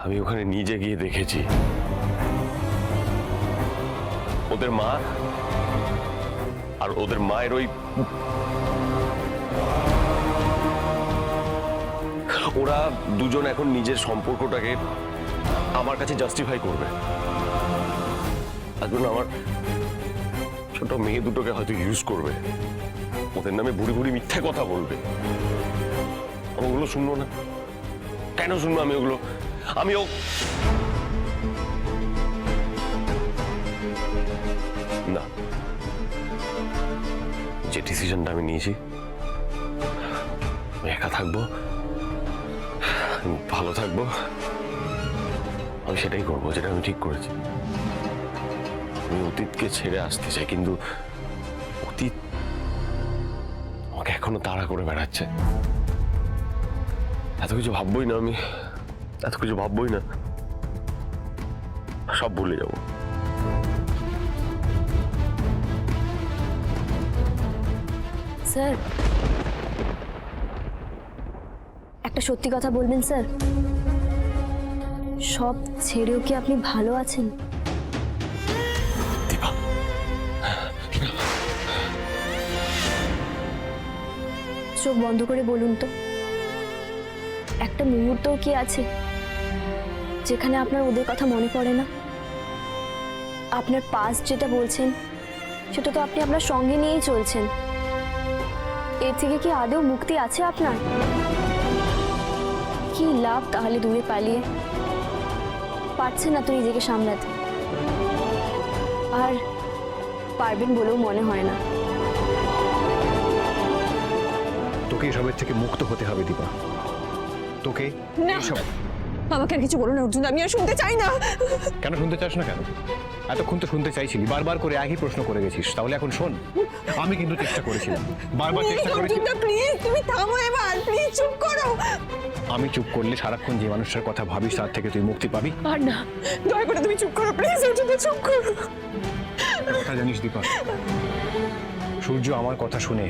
আমি ওখানে নিজে গিয়ে দেখেছি ওদের মা আর ওদের মায়ের ওই ওরা দুজন এখন নিজের সম্পর্কটাকে আমার কাছে জাস্টিফাই করবে। তার জন্য আমার ছোট মেয়ে দুটোকে হয়তো ইউজ করবে, ওদের নামে বুড়ি বুড়ি মিথ্যা কথা বলবে। আমি ওগুলো শুনবো না। কেন শুনবো আমি ওগুলো? আমিও না, যে ডিসিশনটা আমি নিয়েছি, আমি একা থাকবো, ভালো থাকবো, আমি সেটাই করবো যেটা আমি ঠিক করেছি। আমি অতীতকে ছেড়ে আসতে চাই, কিন্তু অতীত আমাকে এখনো তাড়া করে বেড়াচ্ছে। এত কিছু ভাববই না, আমি এত কিছু ভাববই না, সব ভুলে যাব। স্যার, একটা সত্যি কথা বলবেন স্যার? সব ছেড়েও কি আপনি ভালো আছেন? দীপা, চোখ বন্ধ করে বলুন তো, একটা মুহূর্তও কি আছে যেখানে আপনার ওদের কথা মনে পড়ে না? আপনার পাস্ট যেটা বলছেন সেটা তো আপনি আপনার সঙ্গে নিয়েই চলছেন। এর থেকে কি আদৌ মুক্তি আছে আপনার? কি লাভ তাহলে দূরে পালিয়ে? পারছেন না তো নিজেকে সামলাতে, আর পারবেন বলেও মনে হয় না। তোকে এসবের থেকে মুক্ত হতে হবে দীপা, তোকে এসব। আমাকে আর কিছু বলো না অর্জুন, আমি আর শুনতে চাই না। কেন শুনতে চাস না? কেন এতক্ষণ তো শুনতে চাইছিলি, বারবার করে একই প্রশ্ন করে গেছিস, তাহলে এখন শোন। আমি কিন্তু চেষ্টা করেছিলাম, বারবার চেষ্টা করেছি। প্লিজ তুমি থামো এবার, প্লিজ চুপ করো। আমি চুপ করলে সারাক্ষণ যে মানুষটার কথা ভাবিস তার থেকে তুই মুক্তি পাবি। আর না, দয়া করে তুমি চুপ করো প্লিজ, অর্জুন চুপ করো। একটা কথা জানিস দীপা, সূর্য আমার কথা শুনে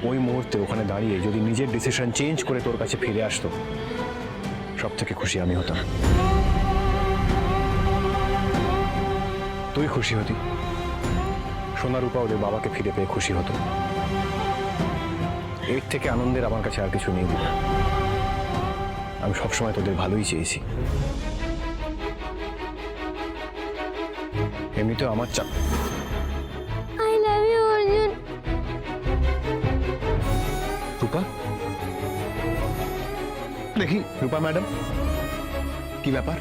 ওই মুহূর্তে ওখানে দাঁড়িয়ে যদি নিজের ডিসিশন চেঞ্জ করে তোর কাছে ফিরে আসতো, সব থেকে খুশি আমি হতাম। তুই খুশি হতি, সোনা রূপা ওদের বাবাকে ফিরে পেয়ে খুশি হতো। এর থেকে আনন্দের আমার কাছে আর কিছু নেই। আমি সবসময় তোদের ভালোই চেয়েছি। এমনিতেও আমার চাপ। I love you Arjun. Rupa, দেখি রূপা ম্যাডাম, কি ব্যাপার,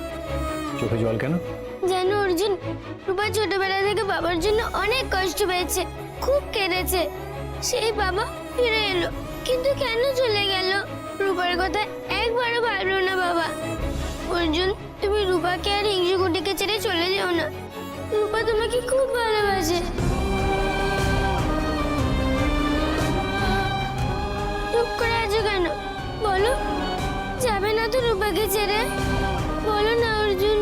চোখে জল কেন? জানো অর্জুন, রূপা ছোটবেলা থেকে বাবার জন্য অনেক কষ্ট পেয়েছে, খুব কেঁদেছে। সেই বাবা ফিরে এলো, কিন্তু কেন চলে গেল? রূপার কথা একবারও ভাবলো না বাবা। অর্জুন, তুমি রূপাকে আর হিংসুকুটিকে ছেড়ে চলে যাও না। রূপা তোমাকে খুব ভালোবাসে। চুপ করে আছো কেন? বলো, যাবে না তো রূপাকে ছেড়ে? বলো না অর্জুন।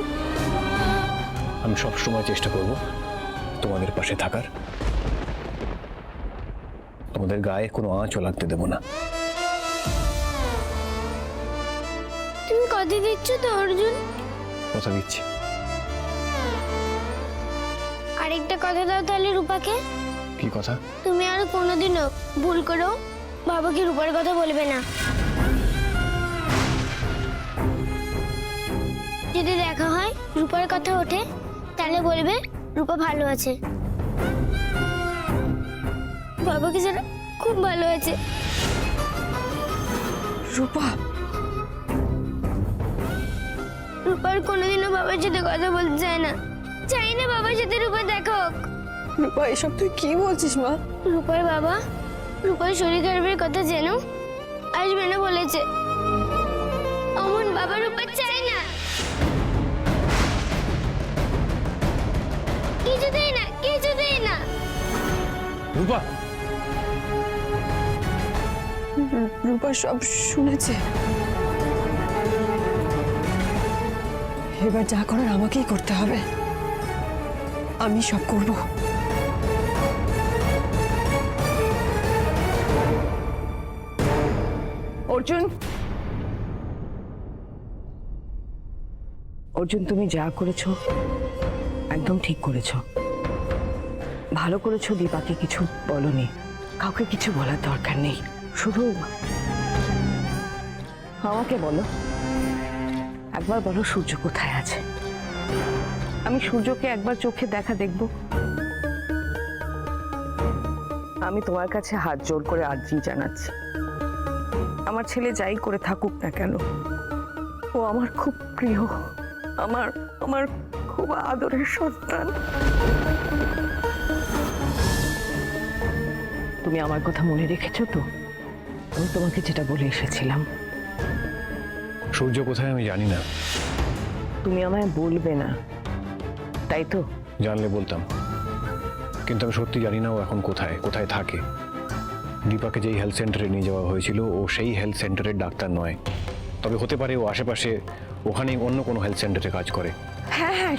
আমি সবসময় চেষ্টা করব তোমাদের পাশে থাকার, তোমাদের গায়ে কোনো আঁচও লাগতে দেব না। তুমি কথা দিচ্ছ তো অর্জুন? কথা দিচ্ছি। আরেকটা কথা দাও তাহলে রূপাকে। কি কথা? তুমি আর কোনোদিনও ভুল করো বাবাকে রূপার কথা বলবে না। যদি দেখা হয় রূপার কথা ওঠে, তাহলে বলবে রূপা ভালো আছে, বাবাকে ছাড়া খুব ভালো আছে। রূপা, রূপার কোনোদিনও বাবার সাথে কথা বলতে চায় না, চাই না বাবার সাথে রূপা দেখা হোক। রূপা এসব তুই কি বলছিস মা? রূপার বাবা রূপার শরীর খারাপের কথা যেন আসবে না বলেছে। অমন বাবা রূপা চাই না, কিছুতেই না, কিছুতেই না। রূপা, রূপা সব শুনেছে, এবার যা করার আমাকেই করতে হবে। আমি সব করব। অর্জুন, অর্জুন, তুমি যা করেছো একদম ঠিক করেছো। ভালো করেছো, দীপাকে কিছু বলনি। কাউকে কিছু বলার দরকার নেই। শুধু আমাকে বলো, একবার বলো সূর্য কোথায় আছে। আমি সূর্যকে একবার চোখে দেখা দেখব। আমি তোমার কাছে হাত জোড় করে আর্জি জানাচ্ছি, আমার ছেলে যাই করে থাকুক না কেন, ও আমার খুব প্রিয়, আমার আমার খুব আদরের সন্তান। তুমি আমার কথা মনে রেখেছো তো? আমি তোমাকে যেটা বলে এসেছিলাম। সূর্য কোথায় আমি জানি না। তুমি আমায় বলবে না, তাই তো? জানলে বলতাম, কিন্তু আমি সত্যি জানি না ও এখন কোথায় কোথায় থাকে। দীপাকে যেই হেলথ সেন্টারে নিয়ে যাওয়া হয়েছিল ও সেই হেলথ সেন্টারের ডাক্তার নয়, তবে হতে পারে ও আশেপাশে ওখানেই অন্য কোনো হেলথ সেন্টারে কাজ করে। হ্যাঁ হ্যাঁ,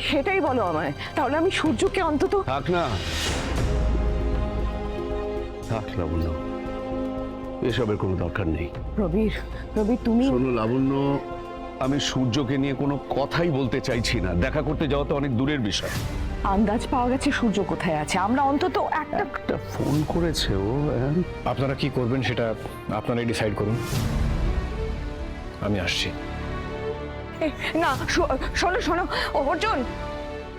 সেটাই বলো আমায়, তাহলে আমি সূর্যকে অন্তত। থাক না, থাক লাবণ্য, এসবের কোনো দরকার নেই। রবির, তুমি শোনো লাবণ্য, আমি সূর্যকে নিয়ে কোনো কথাই বলতে চাইছি না। দেখা করতে যাওয়া তো অনেক দূরের বিষয়। আন্দাজ পাওয়া গেছে সূর্য কোথায় আছে, আমরা অন্তত একটা ফোন করেছে ও। আপনারা কি করবেন সেটা আপনারাই ডিসাইড করুন, আমি আসছি। না, শোনো শোনো, অর্জুন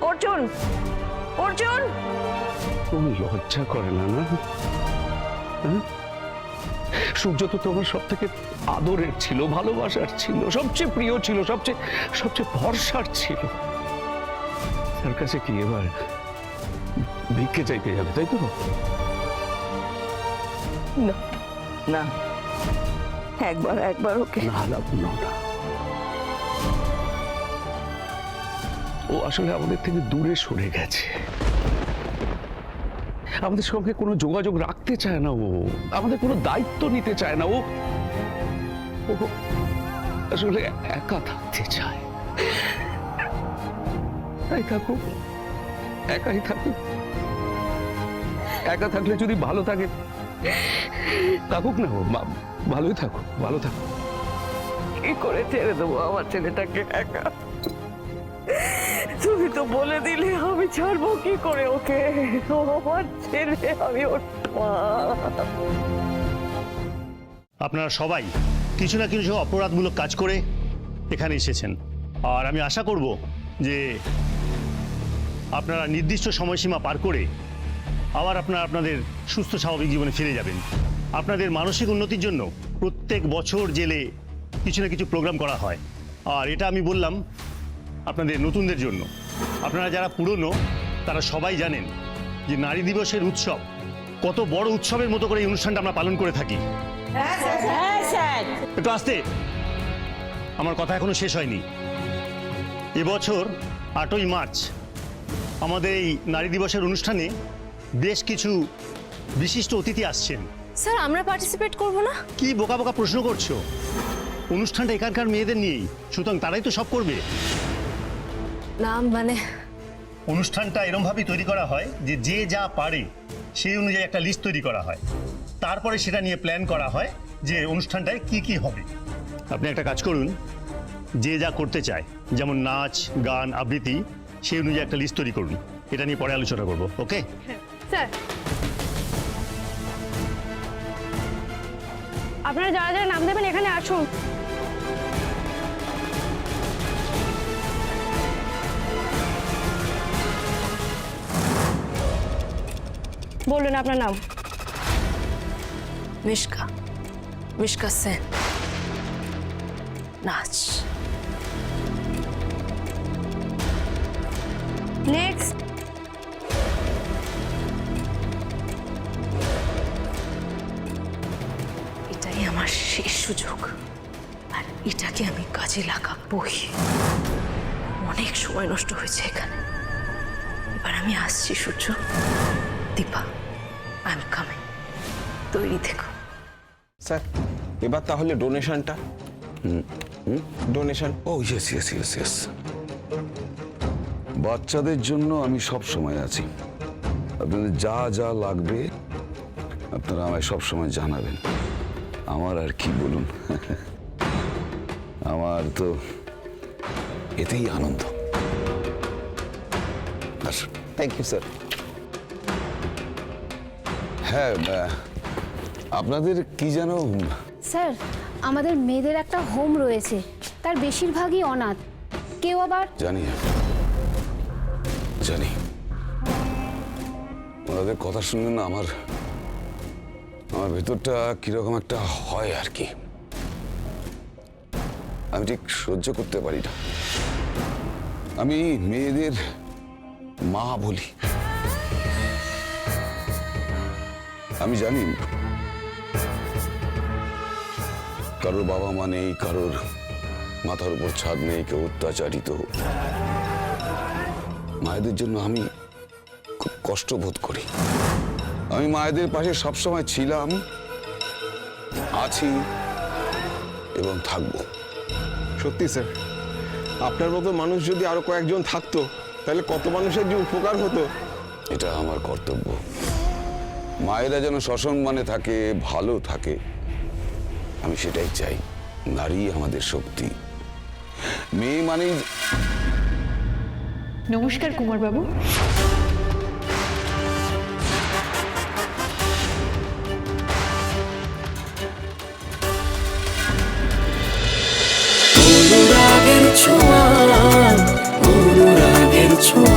অর্জুন অর্জুন। তুমি লজ্জা করে না? না, হ্যাঁ? সূর্য তো তোমার সব থেকে আদরের ছিল, ভালোবাসার ছিল, সবচেয়ে প্রিয় ছিল, সবচেয়ে সবচেয়ে ভরসার ছিল। তার কাছে কি এবার ভিক্ষে চাইতে যাবে, তাই তো? না না, একবার ওকে। না লাবণ্য, না, ও আসলে আমাদের থেকে দূরে সরে গেছে, আমাদের সঙ্গে কোনো যোগাযোগ রাখতে চায় না, ও আমাদের কোনো দায়িত্ব নিতে চায় না, ও আসলে একা থাকতে চায়। তাই থাকুক, একাই থাকুক। একা থাকলে যদি ভালো থাকে থাকুক না, ও ভালোই থাকুক, ভালো থাকুক। কি করে ছেড়ে দেবো আমার ছেলেটাকে একা? তুমি তো বলে দিলে, আমি ছাড়বো কি করে ওকে? আমার ছেলে, আমি ওর মা। আপনারা সবাই কিছু না কিছু অপরাধমূলক কাজ করে এখানে এসেছেন, আর আমি আশা করব যে আপনারা নির্দিষ্ট সময়সীমা পার করে আবার আপনাদের সুস্থ স্বাভাবিক জীবনে ফিরে যাবেন। আপনাদের মানসিক উন্নতির জন্য প্রত্যেক বছর জেলে কিছু না কিছু প্রোগ্রাম করা হয়, আর এটা আমি বললাম আপনাদের নতুনদের জন্য। আপনারা যারা পুরনো তারা সবাই জানেন যে নারী দিবসের উৎসব কত বড় উৎসবের মতো করে এই অনুষ্ঠানটা আমরা পালন করে থাকি। একটু আস্তে, আমার কথা এখনো শেষ হয়নি। এবছর 8ই মার্চ আমাদের এই নারী দিবসের অনুষ্ঠানে বেশ কিছু বিশিষ্ট অতিথি আসছেন। স্যার, আমরা পার্টিসিপেট করব না? কি বোকা বোকা প্রশ্ন করছো? অনুষ্ঠানটা এখানকার মেয়েদের নিয়েই, সুতরাং তারাই তো সব করবে। না মানে, অনুষ্ঠানটা এরমভাবেই তৈরি করা হয় যে যে যা পারে সেই অনুযায়ী একটা লিস্ট তৈরি করা হয়, তারপরে সেটা নিয়ে প্ল্যান করা হয় যে অনুষ্ঠানটায় কি কি হবে। আপনি একটা কাজ করুন, যে যা করতে চায়, যেমন নাচ, গান, আবৃত্তি, সেই অনুযায়ী একটা লিস্ট তৈরি করুন। এটা নিয়ে পরে আলোচনা করব, ওকে? স্যার, আপনারা যারা যারা নাম দেবেন এখানে আসুন। বলুন আপনার নাম। মিশকা সেন। নাচ। নেক্সট। এটাই আমার শেষ সুযোগ, আর এটাকে আমি কাজে লাগাবই। অনেক সময় নষ্ট হয়েছে এখানে, এবার আমি আসছি। সূর্য, দীপা, আই এম কামিং, তৈরি থেকো। স্যার, এবার তাহলে ডোনেশনটা। ডোনেশন। ও ইয়েস ইয়েস ইয়েস ইয়েস, বাচ্চাদের জন্য আমি সব সময় আছি। আপনাদের যা যা লাগবে আপনারা আমায় সব সময় জানাবেন। আমার আর কি বলুন, আমার তো এতেই আনন্দ। আসুন। Thank you sir. হ্যাঁ, আপনাদের কি যেন স্যার, আমাদের মেয়েদের একটা হোম রয়েছে, তার বেশিরভাগই অনাথ, কেউ আবার জানি জানি ওনাদের কথা শুনলে না আমার ভেতরটা কিরকম একটা হয় আর কি। আমি ঠিক সহ্য করতে পারি না। আমি মেয়েদের মা বলি। আমি জানি কারোর বাবা মা নেই, কারোর মাথার উপর ছাদ নেই, কেউ অত্যাচারিত। মায়েদের জন্য আমি খুব কষ্ট বোধ করি। আমি মায়েদের পাশে সবসময় ছিলাম, আছি এবং থাকবো। সত্যি স্যার, আপনার মতো মানুষ যদি আরো কয়েকজন থাকতো তাহলে কত মানুষের যে উপকার হতো। এটা আমার কর্তব্য। মায়েরা যেন সসম্মানে থাকে, ভালো থাকে, আমি সেটাই চাই। নারী আমাদের শক্তি। মেয়ে মানেই নমস্কার কুমার বাবু। অনুরাগের ছোঁয়া